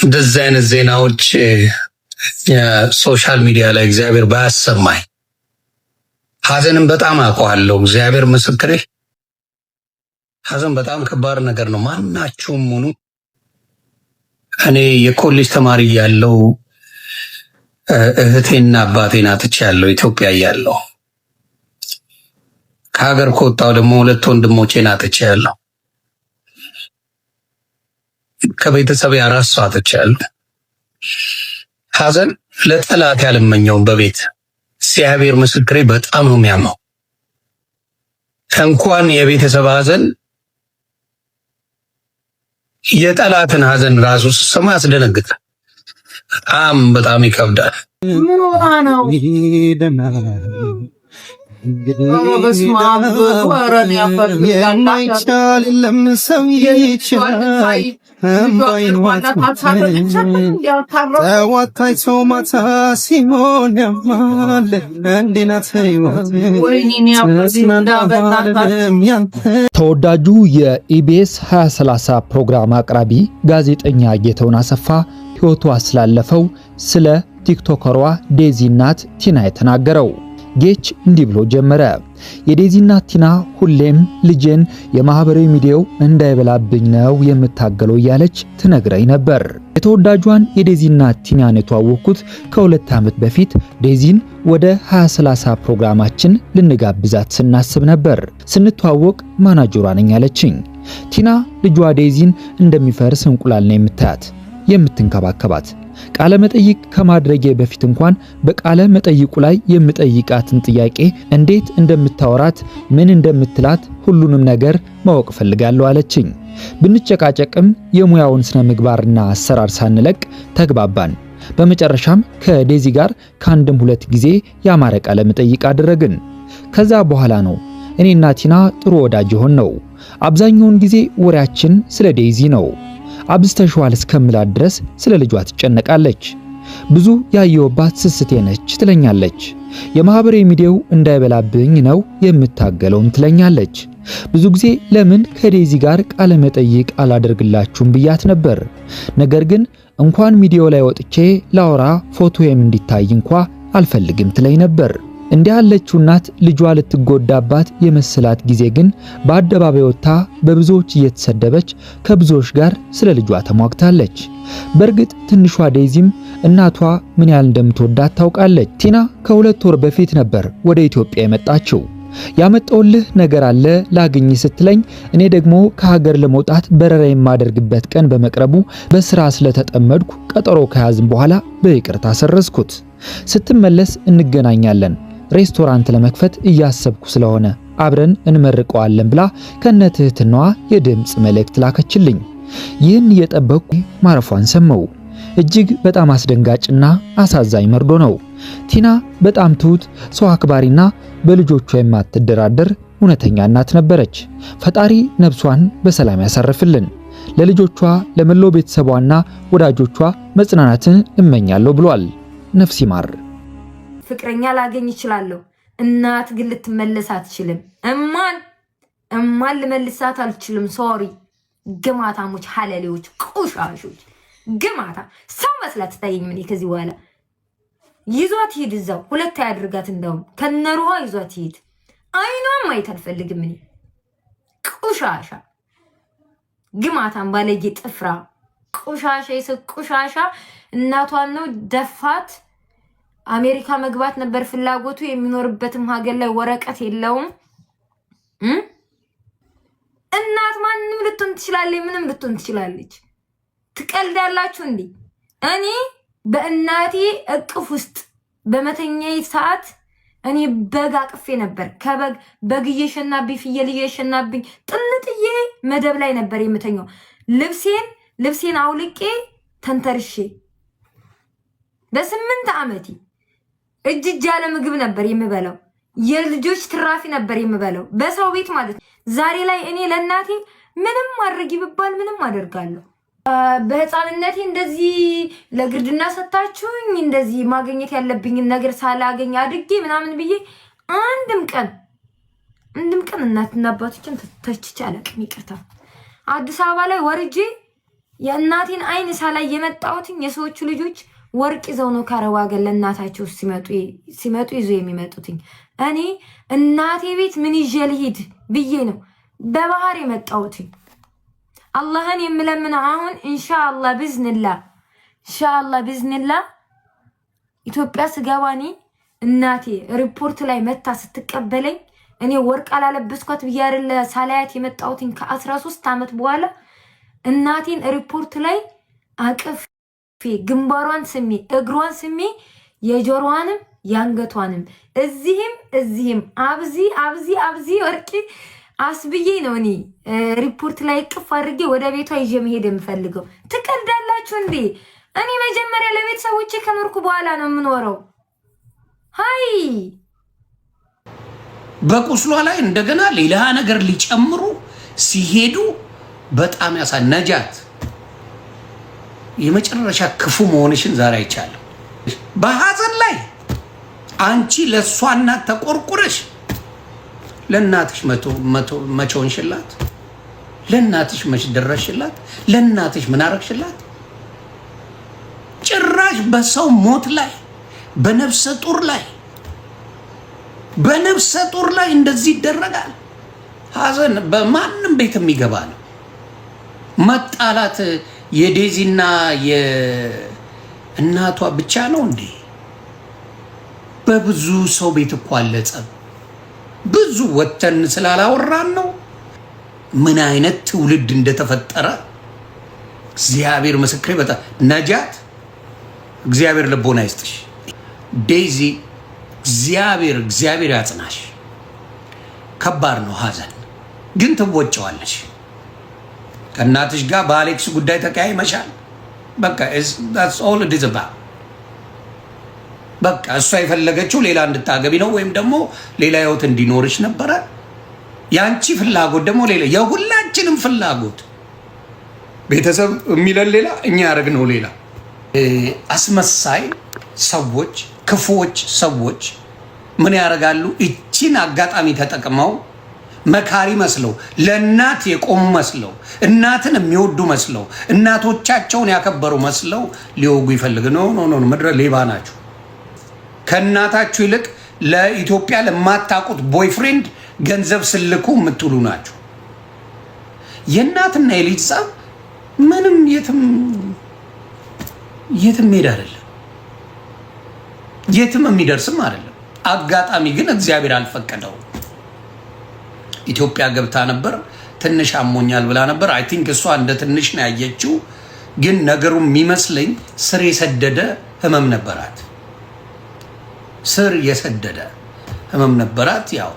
እንደዚህ አይነት ዜናዎች የሶሻል ሚዲያ ላይ እግዚአብሔር ባያሰማኝ። ሐዘንም በጣም አውቀዋለሁ። እግዚአብሔር ምስክሬ፣ ሐዘን በጣም ከባድ ነገር ነው። ማናችሁም ሆኑ እኔ የኮሌጅ ተማሪ ያለው እህቴና አባቴን አጥቻለሁ። ኢትዮጵያ ያለው ከሀገር ከወጣው ደግሞ 2 ወንድሞቼን አጥቻለሁ። ከቤተሰብ 4 ሰው አጥቻለሁ። ሐዘን ለጠላት ያልመኘውን በቤት እግዚአብሔር ምስክሬ በጣም ነው የሚያመው። እንኳን የቤተሰብ ሐዘን የጠላትን ሐዘን ራሱ ሲሰማ ያስደነግጣል። በጣም ይከብዳል። ምን ሆና ነው? የማይቻል የለም ሰው ይችላል። ተዋታይ ሰው ማታ ሲሆን ያማል። እንዲናት ተወዳጁ የኢቢኤስ 2030 ፕሮግራም አቅራቢ ጋዜጠኛ ጌታሁን አሰፋ ሕይወቷ ስላለፈው ስለ ቲክቶከሯ ዴዚ እናት ቲና የተናገረው። ጌች እንዲህ ብሎ ጀመረ። የዴዚ እናት ቲና ሁሌም ልጄን የማህበራዊ ሚዲያው እንዳይበላብኝ ነው የምታገለው እያለች ትነግረኝ ነበር። የተወዳጇን የዴዚ እናት ቲናን የተዋወቅኩት ከ2 ዓመት በፊት ዴዚን ወደ 2030 ፕሮግራማችን ልንጋብዛት ስናስብ ነበር። ስንተዋወቅ ማናጀሯ ነኝ አለችኝ። ቲና ልጇ ዴዚን እንደሚፈርስ እንቁላል ነው የምታያት፣ የምትንከባከባት። ቃለ መጠይቅ ከማድረጌ በፊት እንኳን በቃለ መጠይቁ ላይ የምጠይቃትን ጥያቄ እንዴት እንደምታወራት ምን እንደምትላት ሁሉንም ነገር ማወቅ ፈልጋለሁ አለችኝ። ብንጨቃጨቅም የሙያውን ስነ ምግባርና አሰራር ሳንለቅ ተግባባን። በመጨረሻም ከዴዚ ጋር ከአንድም 2 ጊዜ ያማረ ቃለ መጠይቅ አደረግን። ከዛ በኋላ ነው እኔና ቲና ጥሩ ወዳጅ ሆን ነው። አብዛኛውን ጊዜ ወሬያችን ስለ ዴዚ ነው። አብዝተሽዋል እስከምላት ድረስ ስለ ልጇ ትጨነቃለች። ብዙ ያየውባት ስስቴ ነች ትለኛለች። የማህበራዊ ሚዲያው እንዳይበላብኝ ነው የምታገለውም ትለኛለች። ብዙ ጊዜ ለምን ከዴዚ ጋር ቃለ መጠይቅ አላደርግላችሁም ብያት ነበር። ነገር ግን እንኳን ሚዲያው ላይ ወጥቼ ላውራ ፎቶዬም እንዲታይ እንኳ አልፈልግም ትለኝ ነበር። እንዲህ ያለችው እናት ልጇ ልትጎዳባት የመሰላት ጊዜ ግን በአደባባይ ወጥታ በብዙዎች እየተሰደበች ከብዙዎች ጋር ስለ ልጇ ተሟግታለች። በእርግጥ ትንሿ ዴዚም እናቷ ምን ያህል እንደምትወዳት ታውቃለች። ቲና ከ2 ወር በፊት ነበር ወደ ኢትዮጵያ የመጣችው። ያመጣውልህ ነገር አለ ላግኝ ስትለኝ እኔ ደግሞ ከሀገር ለመውጣት በረራ የማደርግበት ቀን በመቅረቡ በስራ ስለተጠመድኩ ቀጠሮ ከያዝን በኋላ በይቅርታ ሰረዝኩት። ስትመለስ እንገናኛለን፣ ሬስቶራንት ለመክፈት እያሰብኩ ስለሆነ አብረን እንመርቀዋለን ብላ ከነትህትናዋ የድምጽ መልእክት ላከችልኝ። ይህን እየጠበቅኩ ማረፏን ሰማው። እጅግ በጣም አስደንጋጭና አሳዛኝ መርዶ ነው። ቲና በጣም ትሁት፣ ሰው አክባሪና በልጆቿ የማትደራደር እውነተኛ እናት ነበረች። ፈጣሪ ነፍሷን በሰላም ያሳርፍልን። ለልጆቿ ለመላው ቤተሰቧና ወዳጆቿ መጽናናትን እመኛለሁ ብሏል። ነፍስ ይማር። ፍቅረኛ ላገኝ ይችላልው፣ እናት ግን ልትመለስ አትችልም። እማን ልመልሳት አልችልም። ሶሪ ግማታሞች፣ ሐለሌዎች፣ ቁሻሾች፣ ግማታ ሰው መስላት ታየኝ። ምን ከዚህ በኋላ ይዟት ሂድ፣ እዛው 2 ያድርጋት። እንደውም ከነሩዋ ይዟት ሂድ። አይኗም ማየት አልፈልግም። እኔ ቁሻሻ ግማታም ባለጌ ጥፍራ ቁሻሻ ቁሻሻ እናቷን ነው ደፋት። አሜሪካ መግባት ነበር ፍላጎቱ። የሚኖርበትም ሀገር ላይ ወረቀት የለውም። እናት ማንንም ልትሆን ትችላለች፣ ምንም ልትሆን ትችላለች። ትቀልዳላችሁ እንዴ? እኔ በእናቴ እቅፍ ውስጥ በመተኛዬ ሰዓት እኔ በግ አቅፌ ነበር። በግ እየሸናብኝ፣ ፍየል እየሸናብኝ ጥልጥዬ መደብ ላይ ነበር የምተኛው። ልብሴን አውልቄ ተንተርሼ በ8 ዓመቴ እጅ ያለ ምግብ ነበር የምበላው። የልጆች ትራፊ ነበር የምበላው በሰው ቤት ማለት ነው። ዛሬ ላይ እኔ ለእናቴ ምንም ማድረግ ይብባል ምንም አደርጋለሁ። በህፃንነቴ እንደዚህ ለግርድና ሰጣችሁኝ እንደዚህ ማግኘት ያለብኝን ነገር ሳላገኝ አድጌ ምናምን ብዬ አንድም ቀን እናትና አባቶችን ተችቼ አላውቅም። ይቅርታ አዲስ አበባ ላይ ወርጄ የእናቴን አይን ሳላይ የመጣሁትኝ የሰዎቹ ልጆች ወርቅ ይዘው ነው ከአረብ ሀገር ለእናታቸው ሲመጡ ይዞ የሚመጡትኝ። እኔ እናቴ ቤት ምን ይዤ ልሂድ ብዬ ነው በባህር የመጣሁትኝ። አላህን የምለምነው አሁን ኢንሻአላህ ብዝንላህ ኢትዮጵያ ስገባኔ እናቴ ሪፖርት ላይ መታ ስትቀበለኝ እኔ ወርቅ አላለበስኳት ብዬ አይደለ ሳላያት የመጣሁትኝ ከ13 ዓመት በኋላ እናቴን ሪፖርት ላይ አቅፌ ግንባሯን ስሜ እግሯን ስሜ የጆሮዋንም ያንገቷንም እዚህም አብዚ ወርቂ አስብዬ ነው እኔ ሪፖርት ላይ ቅፍ አድርጌ ወደ ቤቷ ይዤ መሄድ የምፈልገው። ትቀልዳላችሁ እንዴ? እኔ መጀመሪያ ለቤተሰቦቼ ከኖርኩ በኋላ ነው የምኖረው። ሃይ በቁስሏ ላይ እንደገና ሌላ ነገር ሊጨምሩ ሲሄዱ በጣም ነጃት የመጨረሻ ክፉ መሆንሽን ዛሬ አይቻለሁ። በሐዘን ላይ አንቺ ለሷ እናት ተቆርቁረሽ ለእናትሽ መቼውን ሽላት? ለእናትሽ መች ደረሽላት? ለእናትሽ ምን አረግሽላት? ጭራሽ በሰው ሞት ላይ በነፍሰ ጡር ላይ እንደዚህ ይደረጋል። ሐዘን በማንም ቤት የሚገባ ነው። መጣላት የዴዚና የእናቷ ብቻ ነው እንዴ? በብዙ ሰው ቤት እኮ አለ ጸብ። ብዙ ወተን ስላላወራን ነው። ምን አይነት ትውልድ እንደተፈጠረ እግዚአብሔር ምስክሬ። በጣም ነጃት እግዚአብሔር ልቦና ይስጥሽ። ዴዚ እግዚአብሔር ያጽናሽ። ከባድ ነው ሐዘን ግን ትወጪዋለሽ። ከእናትሽ ጋር በአሌክስ ጉዳይ ተቀያይመሻል። በቃ that's all it is about። በቃ እሷ የፈለገችው ሌላ እንድታገቢ ነው ወይም ደግሞ ሌላ ህይወት እንዲኖርሽ ነበረ። ያንቺ ፍላጎት ደግሞ ሌላ፣ የሁላችንም ፍላጎት ቤተሰብ የሚለን ሌላ፣ እኛ ያደረግነው ሌላ። አስመሳይ ሰዎች፣ ክፉዎች ሰዎች ምን ያደርጋሉ? እቺን አጋጣሚ ተጠቅመው መካሪ መስለው ለእናት የቆሙ መስለው እናትን የሚወዱ መስለው እናቶቻቸውን ያከበሩ መስለው ሊወጉ ይፈልግ ነው። ምድረ ሌባ ናችሁ። ከእናታችሁ ይልቅ ለኢትዮጵያ ለማታውቁት ቦይፍሬንድ ገንዘብ ስልኩ የምትውሉ ናችሁ። የእናትና የልጅ ጸብ ምንም የትም ሄድ አይደለም፣ የትም የሚደርስም አይደለም። አጋጣሚ ግን እግዚአብሔር አልፈቀደውም። ኢትዮጵያ ገብታ ነበር። ትንሽ አሞኛል ብላ ነበር። አይ ቲንክ እሷ እንደ ትንሽ ነው ያየችው። ግን ነገሩ የሚመስለኝ ስር የሰደደ ህመም ነበራት። ስር የሰደደ ህመም ነበራት። ያው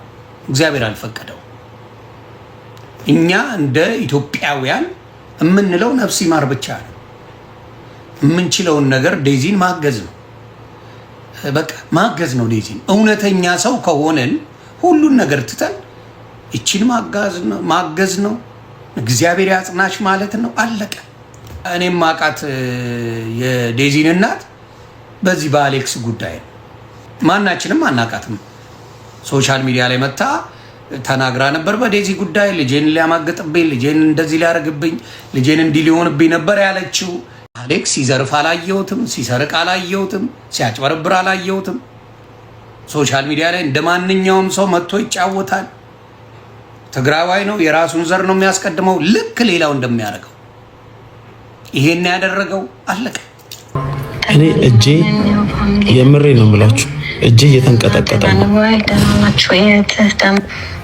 እግዚአብሔር አልፈቀደው። እኛ እንደ ኢትዮጵያውያን የምንለው ነፍስ ይማር ብቻ ነው። የምንችለውን ነገር ዴዚን ማገዝ ነው። በቃ ማገዝ ነው ዴዚን። እውነተኛ ሰው ከሆነን ሁሉን ነገር ትተን እቺን ማገዝ ነው። እግዚአብሔር ያጽናሽ ማለት ነው። አለቀ። እኔም ማቃት የዴዚን እናት በዚህ በአሌክስ ጉዳይ ነው። ማናችንም አናቃትም። ሶሻል ሚዲያ ላይ መታ ተናግራ ነበር በዴዚ ጉዳይ። ልጄን ሊያማግጥብኝ፣ ልጄን እንደዚህ ሊያደርግብኝ፣ ልጄን እንዲህ ሊሆንብኝ ነበር ያለችው። አሌክስ ሲዘርፍ አላየሁትም፣ ሲሰርቅ አላየሁትም፣ ሲያጭበረብር አላየሁትም። ሶሻል ሚዲያ ላይ እንደ ማንኛውም ሰው መጥቶ ይጫወታል። ትግራዋይ ነው፣ የራሱን ዘር ነው የሚያስቀድመው፣ ልክ ሌላው እንደሚያደርገው ይሄን ያደረገው። አለቀ። እኔ እጄ የምሬ ነው የምላችሁ፣ እጄ እየተንቀጠቀጠ ነው።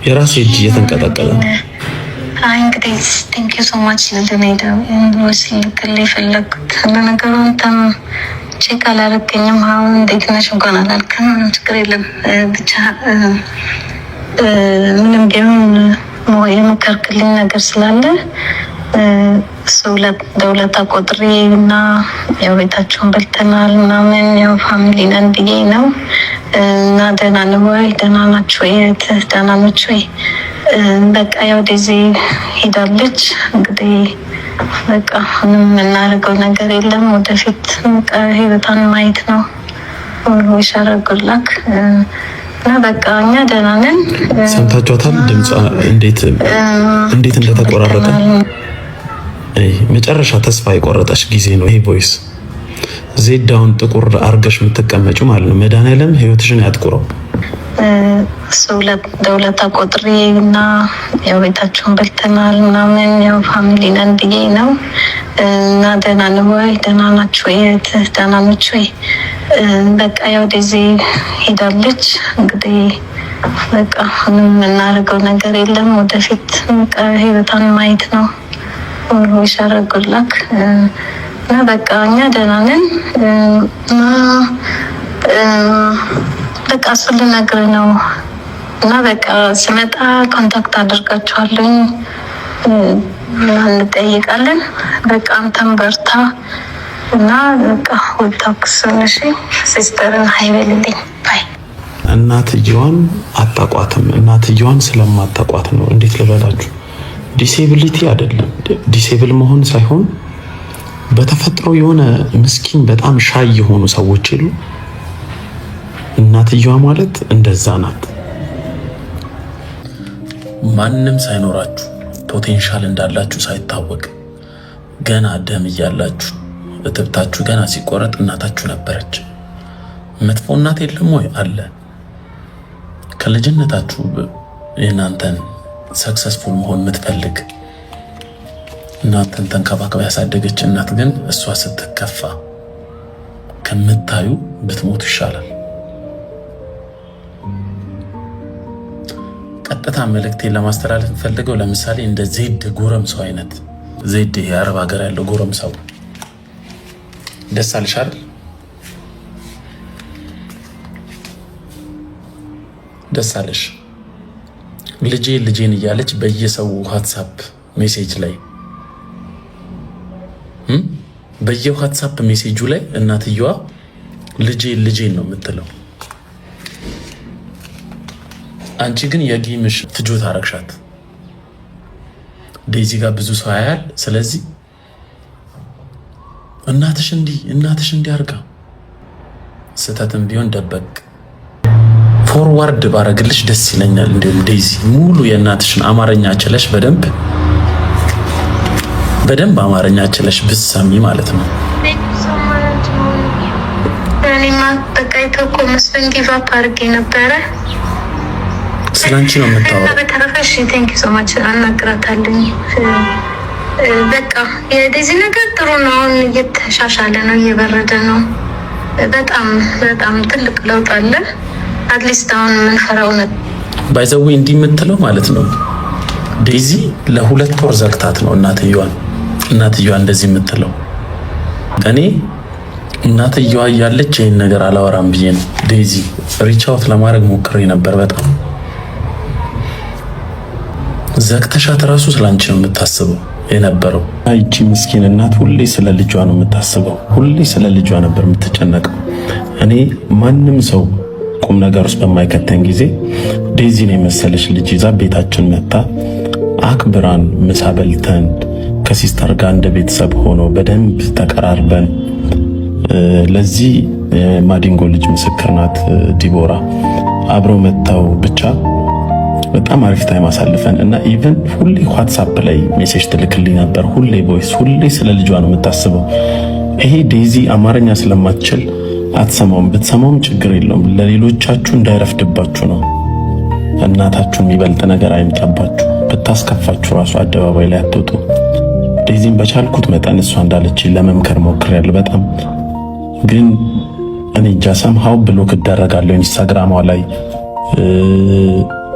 የራሴ እጅ እየተንቀጠቀጠ ነው። አይ እንግዲህ ቴንክ ዩ ሶ ማች ለደሜዳ ወሲልክል የፈለግኩት ለነገሩ እንትን ቼክ አላረገኝም። አሁን እንዴት ነሽ እንኳን አላልክም። ምንም ችግር የለም። ብቻ ምንም ቢሆን የመከርክልኝ ነገር ስላለ ለሁለት አቆጥሬ እና ያው ቤታቸውን በልተናል ምናምን ያው ፋሚሊ ነን ብዬ ነው። እና ደህና ነው ወይ? ደህና ናችሁ ወይ? ደህና ነች ወይ? በቃ ያው ዴዚ ሄዳለች። እንግዲህ በቃ ምንም የምናደርገው ነገር የለም። ወደፊት ህይወቷን ማየት ነው። ይሻረጉላክ እና በቃ እኛ ደህና ነን። ሰምታችኋታል? ድምጿ እንዴት እንደተቆራረጠ መጨረሻ ተስፋ የቆረጠች ጊዜ ነው ይሄ ቮይስ። ዜዳውን ጥቁር አርገሽ የምትቀመጩ ማለት ነው። መድኃኒዓለም ህይወትሽን ያጥቁረው። እሱ ለውለታ ቆጥሬ እና ያው ቤታቸውን በልተናል ምናምን ያው ፋሚሊ ነን ብዬ ነው እና ደህና ነው ወይ ደህና ናችሁ ወይ ደህና ናችሁ ወይ? በቃ ያው ዴዚ ሄዳለች እንግዲህ በቃ ምንም የምናደርገው ነገር የለም። ወደፊት በቃ ህይወቷን ማየት ነው። ሁሉ ይሻረጉላክ እና በቃ እኛ ደህና ነን እና በቃ እሱ ልነግርህ ነው እና በቃ ስመጣ ኮንታክት አድርጋችኋለሁ እንጠይቃለን። በቃ አንተም በርታ እና በቃ ወታክስነሽ ሲስተርን ሀይበልልኝ ባይ። እናትየዋን አታቋትም። እናትየዋን ስለማታቋት ነው። እንዴት ልበላችሁ፣ ዲሴቢሊቲ አይደለም ዲሴብል መሆን ሳይሆን በተፈጥሮ የሆነ ምስኪን በጣም ሻይ የሆኑ ሰዎች የሉ። እናትየዋ ማለት እንደዛ ናት። ማንም ሳይኖራችሁ ፖቴንሻል እንዳላችሁ ሳይታወቅ ገና ደም እያላችሁ እትብታችሁ ገና ሲቆረጥ እናታችሁ ነበረች። መጥፎ እናት የለም ወይ? አለ። ከልጅነታችሁ የእናንተን ሰክሰስፉል መሆን የምትፈልግ እናንተን ተንከባክባ ያሳደገች እናት ግን እሷ ስትከፋ ከምታዩ ብትሞቱ ይሻላል። ቀጥታ መልእክቴን ለማስተላለፍ ፈልገው ለምሳሌ እንደ ዜድ ጎረምሳው አይነት ዜድ የአረብ ሀገር ያለው ጎረምሳው ደስ አለሽ አይደል? ደስ አለሽ ልጄን እያለች በየሰው ዋትስአፕ ሜሴጅ ላይ በየዋትስአፕ ሜሴጁ ላይ እናትየዋ ልጄን ነው የምትለው። አንቺ ግን የጌምሽ ፍጆታ አረግሻት። ዴዚ ጋር ብዙ ሰው ያያል። ስለዚህ እናትሽ እንዲህ አርጋ ስተትም ቢሆን ደበቅ ፎርዋርድ ባረግልሽ ደስ ይለኛል። እንዲሁም ዴዚ ሙሉ የእናትሽን አማርኛ ችለሽ በደንብ አማርኛ ችለሽ ብትሰሚ ማለት ነው። እኔማ በቃ የተኮ መስሎኝ ጊቭ አፕ አድርጌ ነበረ። ስላንቺ ነው የምታወራው። በተረፈ እሺ ቴንክ ዩ ሶ ማች አናግራታለሁ። በቃ የዴዚ ነገር ጥሩ ነው። አሁን እየተሻሻለ ነው፣ እየበረደ ነው። በጣም ትልቅ ለውጥ አለ። አትሊስት አሁን የምንፈራው ነው ባይዘዌ እንዲህ የምትለው ማለት ነው። ዴዚ ለ2 ወር ዘግታት ነው እናትየዋ እንደዚህ የምትለው። እኔ እናትየዋ እያለች ይህን ነገር አላወራም ብዬ ነው ዴዚ ሪች አውት ለማድረግ ሞክሬ ነበር። በጣም ዘግተሻት ራሱ ስላንቺ ነው የምታስበው የነበረው። ይቺ ምስኪን እናት ሁሌ ስለ ልጇ ነው የምታስበው። ሁሌ ስለ ልጇ ነበር የምትጨነቀው። እኔ ማንም ሰው ቁም ነገር ውስጥ በማይከተን ጊዜ ዴዚን የመሰለች ልጅ ይዛ ቤታችን መታ አክብራን ምሳ በልተን ከሲስተር ጋር እንደ ቤተሰብ ሆኖ በደንብ ተቀራርበን ለዚህ ማዲንጎ ልጅ ምስክር ናት ዲቦራ አብረው መታው ብቻ በጣም አሪፍ ታይም አሳልፈን እና ኢቭን ሁሌ ዋትስአፕ ላይ ሜሴጅ ትልክልኝ ነበር። ሁሌ ቮይስ፣ ሁሌ ስለ ልጇ ነው የምታስበው። ይሄ ዴዚ አማርኛ ስለማትችል አትሰማውም። ብትሰማውም ችግር የለውም። ለሌሎቻችሁ እንዳይረፍድባችሁ ነው። እናታችሁን የሚበልጥ ነገር አይምጣባችሁ። ብታስከፋችሁ ራሱ አደባባይ ላይ አትወጡ። ዴዚን በቻልኩት መጠን እሷ እንዳለች ለመምከር ሞክሬያለሁ። በጣም ግን እኔ እንጃ ሰምሃው ብሎክ እደረጋለሁ ኢንስታግራሟ ላይ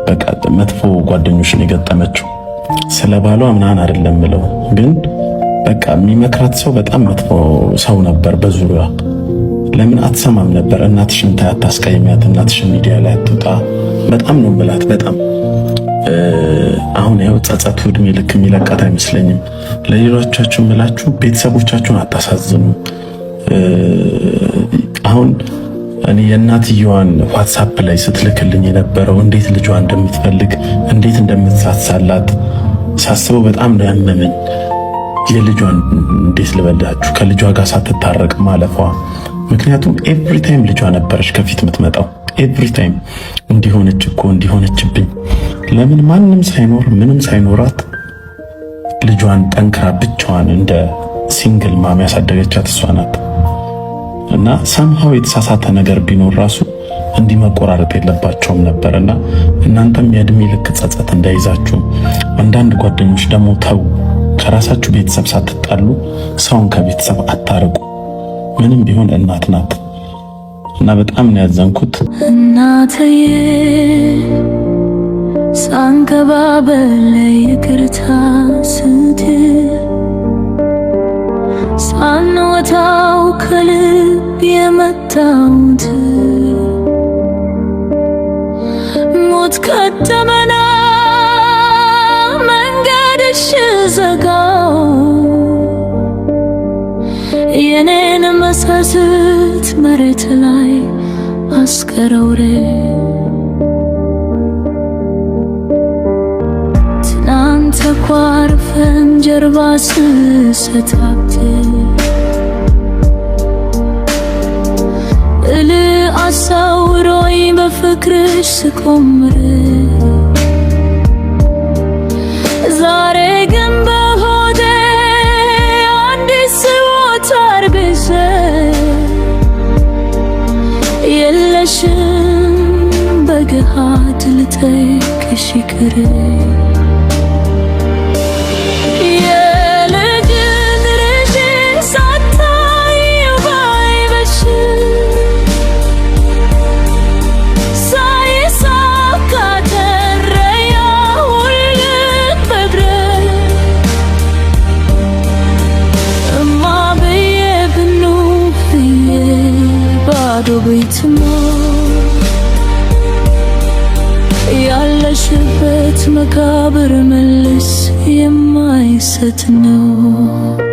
በቃ መጥፎ ጓደኞችን የገጠመችው ስለ ባሏ ምናምን አይደለም ምለው፣ ግን በቃ የሚመክራት ሰው በጣም መጥፎ ሰው ነበር በዙሪያ። ለምን አትሰማም ነበር? እናትሽን አታስቀይሚያት፣ እናትሽን ሚዲያ ላይ አትውጣ። በጣም ነው ብላት በጣም አሁን ያው ጸጸቱ እድሜ ልክ የሚለቀት አይመስለኝም። ለሌሎቻችሁ ምላችሁ ቤተሰቦቻችሁን አታሳዝኑ። አሁን እኔ የእናትየዋን ዋትስአፕ ላይ ስትልክልኝ የነበረው እንዴት ልጇ እንደምትፈልግ እንዴት እንደምትሳሳላት ሳስበው በጣም ነው ያመመኝ። የልጇን እንዴት ልበላችሁ ከልጇ ጋር ሳትታረቅ ማለፏ። ምክንያቱም ኤቭሪ ታይም ልጇ ነበረች ከፊት የምትመጣው። ኤቭሪ ታይም እንዲሆነችብኝ። ለምን ማንም ሳይኖር ምንም ሳይኖራት ልጇን ጠንክራ ብቻዋን እንደ ሲንግል ማም ያሳደገቻት እሷ ናት። እና ሰምሃው የተሳሳተ ነገር ቢኖር ራሱ እንዲህ መቆራረጥ የለባቸውም ነበርና እናንተም የእድሜ ልክ ጸጸት እንዳይዛችሁ። አንዳንድ ጓደኞች ደግሞ ተው፣ ከራሳችሁ ቤተሰብ ሳትጣሉ ሰውን ከቤተሰብ አታርቁ። ምንም ቢሆን እናት ናት እና በጣም ነው ያዘንኩት። እናትዬ ሳንከባበል ይቅርታ ስትል ሳንወታው ከልብ የመጣሁት ሞት ቀደመና መንገድሽ ዘጋው የኔን መሳስት መሬት ላይ አስቀረውሬ ትናንት ተኳርፈን ጀርባ ስሰታብት አሳውሮኝ በፍቅርሽ ስቆምር ዛሬ ግን በሆዴ አንዲት ስሞት አርግዘ የለሽም በገሃድ ልጠይቅሽ ይቅር ቤትሞ ያለሽበት መቃብር መልስ የማይሰጥ ነው።